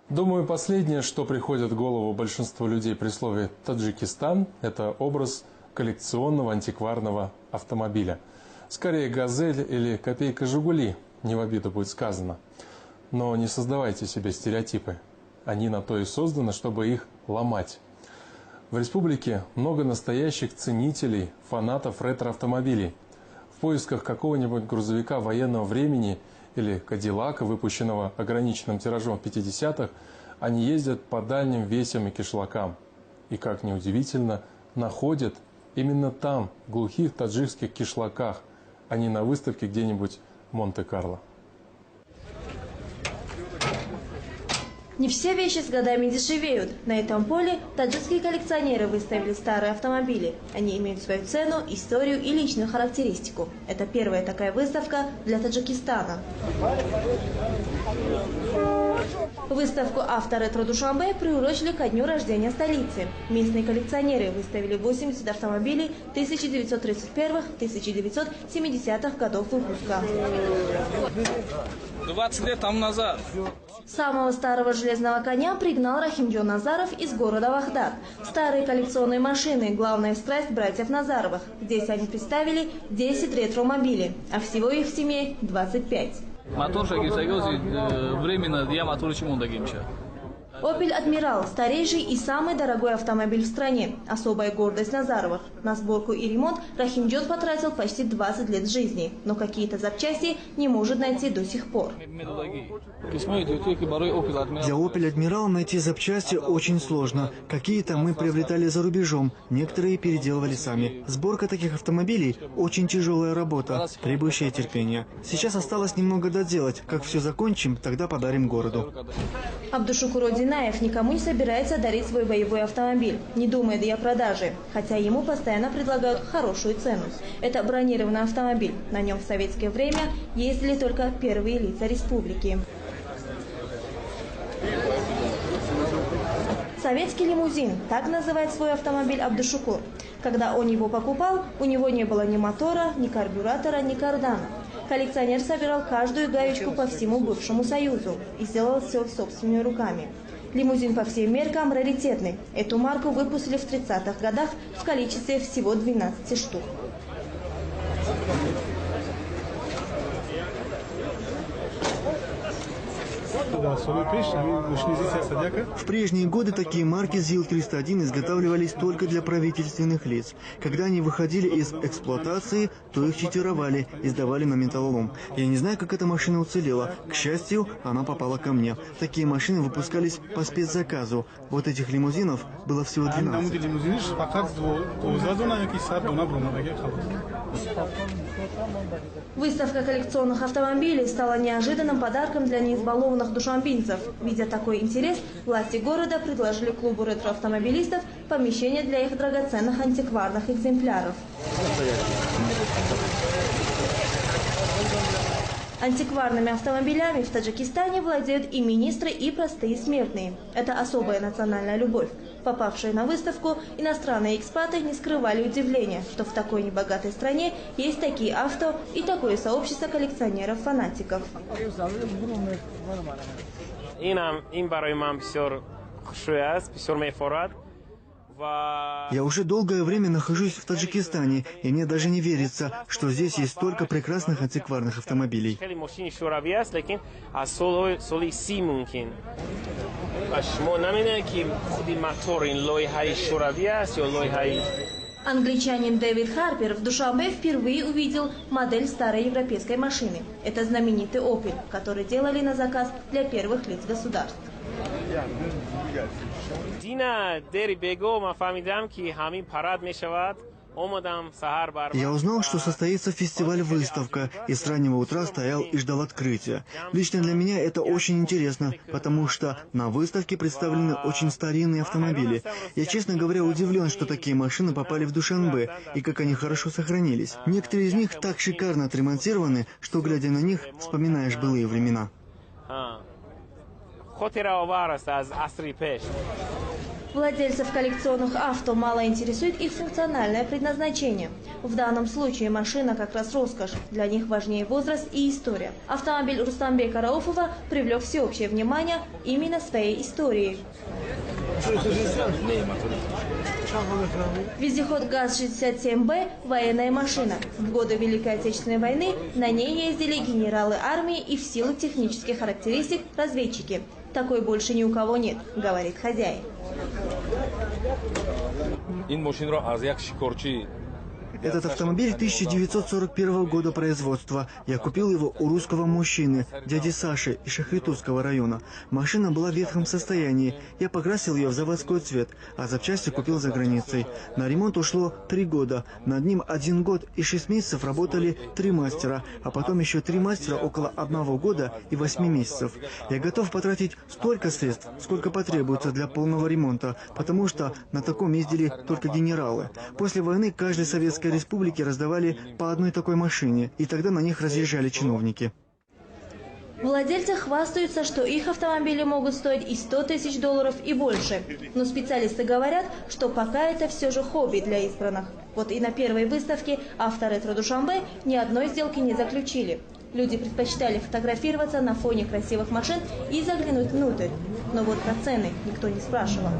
Думаю, последнее, что приходит в голову большинству людей при слове «Таджикистан», это образ коллекционного антикварного автомобиля. Скорее «Газель» или «Копейка Жигули», не в обиду будет сказано. Но не создавайте себе стереотипы. Они на то и созданы, чтобы их ломать. В республике много настоящих ценителей, фанатов ретро-автомобилей. В поисках какого-нибудь грузовика военного времени или Кадиллака, выпущенного ограниченным тиражом в 50-х, они ездят по дальним весям и кишлакам. И, как ни удивительно, находят именно там, в глухих таджикских кишлаках, а не на выставке где-нибудь в Монте-Карло. Не все вещи с годами дешевеют. На этом поле таджикские коллекционеры выставили старые автомобили. Они имеют свою цену, историю и личную характеристику. Это первая такая выставка для Таджикистана. Выставку «Авторетро Душанбе» приурочили ко дню рождения столицы. Местные коллекционеры выставили 80 автомобилей 1931-1970-х годов выпуска. 20 лет тому назад. Самого старого железного коня пригнал Рахимджон Назаров из города Вахдат. Старые коллекционные машины – главная страсть братьев Назаровых. Здесь они представили 10 ретромобилей, а всего их в семье 25. Временно я мотор «Опель Адмирал» – старейший и самый дорогой автомобиль в стране. Особая гордость Назаровых. На сборку и ремонт Рахимджон потратил почти 20 лет жизни. Но какие-то запчасти не может найти до сих пор. Для «Опель Адмирал» найти запчасти очень сложно. Какие-то мы приобретали за рубежом, некоторые переделывали сами. Сборка таких автомобилей – очень тяжелая работа, требующая терпения. Сейчас осталось немного доделать. Как все закончим, тогда подарим городу. Абдушукур Динаев никому не собирается дарить свой боевой автомобиль, не думает и о продаже, хотя ему постоянно предлагают хорошую цену. Это бронированный автомобиль. На нем в советское время ездили только первые лица республики. Советский лимузин – так называет свой автомобиль Абдушукур. Когда он его покупал, у него не было ни мотора, ни карбюратора, ни кардана. Коллекционер собирал каждую гаечку по всему бывшему Союзу и сделал все собственными руками. Лимузин по всем меркам раритетный. Эту марку выпустили в 30-х годах в количестве всего 12 штук. В прежние годы такие марки ЗИЛ-301 изготавливались только для правительственных лиц. Когда они выходили из эксплуатации, то их читировали и сдавали на металлолом. Я не знаю, как эта машина уцелела. К счастью, она попала ко мне. Такие машины выпускались по спецзаказу. Вот этих лимузинов было всего 12. Выставка коллекционных автомобилей стала неожиданным подарком для неизбалованных душанбинцев. Видя такой интерес, власти города предложили клубу ретроавтомобилистов помещение для их драгоценных антикварных экземпляров. Антикварными автомобилями в Таджикистане владеют и министры, и простые смертные. Это особая национальная любовь. Попавшие на выставку, иностранные экспаты не скрывали удивления, что в такой небогатой стране есть такие авто и такое сообщество коллекционеров-фанатиков. Я уже долгое время нахожусь в Таджикистане, и мне даже не верится, что здесь есть столько прекрасных антикварных автомобилей. Англичанин Дэвид Харпер в Душанбе впервые увидел модель старой европейской машины. Это знаменитый «Опель», который делали на заказ для первых лиц государств. Я узнал, что состоится фестиваль-выставка, и с раннего утра стоял и ждал открытия. Лично для меня это очень интересно, потому что на выставке представлены очень старинные автомобили. Я, честно говоря, удивлен, что такие машины попали в Душанбе, и как они хорошо сохранились. Некоторые из них так шикарно отремонтированы, что, глядя на них, вспоминаешь былые времена. Владельцев коллекционных авто мало интересует их функциональное предназначение. В данном случае машина как раз роскошь. Для них важнее возраст и история. Автомобиль Рустамбека Рауфова привлек всеобщее внимание именно своей историей. Вездеход ГАЗ-67Б – военная машина. В годы Великой Отечественной войны на ней ездили генералы армии и в силу технических характеристик разведчики. Такой больше ни у кого нет, говорит хозяин. Этот автомобиль 1941 года производства. Я купил его у русского мужчины, дяди Саши из Шахритовского района. Машина была в ветхом состоянии. Я покрасил ее в заводской цвет, а запчасти купил за границей. На ремонт ушло 3 года. Над ним 1 год и 6 месяцев работали 3 мастера, а потом еще 3 мастера около 1 года и 8 месяцев. Я готов потратить столько средств, сколько потребуется для полного ремонта, потому что на таком ездили только генералы. После войны каждой советской республике раздавали по одной такой машине, и тогда на них разъезжали чиновники. Владельцы хвастаются, что их автомобили могут стоить и $100 000 и больше. Но специалисты говорят, что пока это все же хобби для избранных. Вот и на первой выставке «Авторетро Душанбе» ни одной сделки не заключили. Люди предпочитали фотографироваться на фоне красивых машин и заглянуть внутрь. Но вот про цены никто не спрашивал.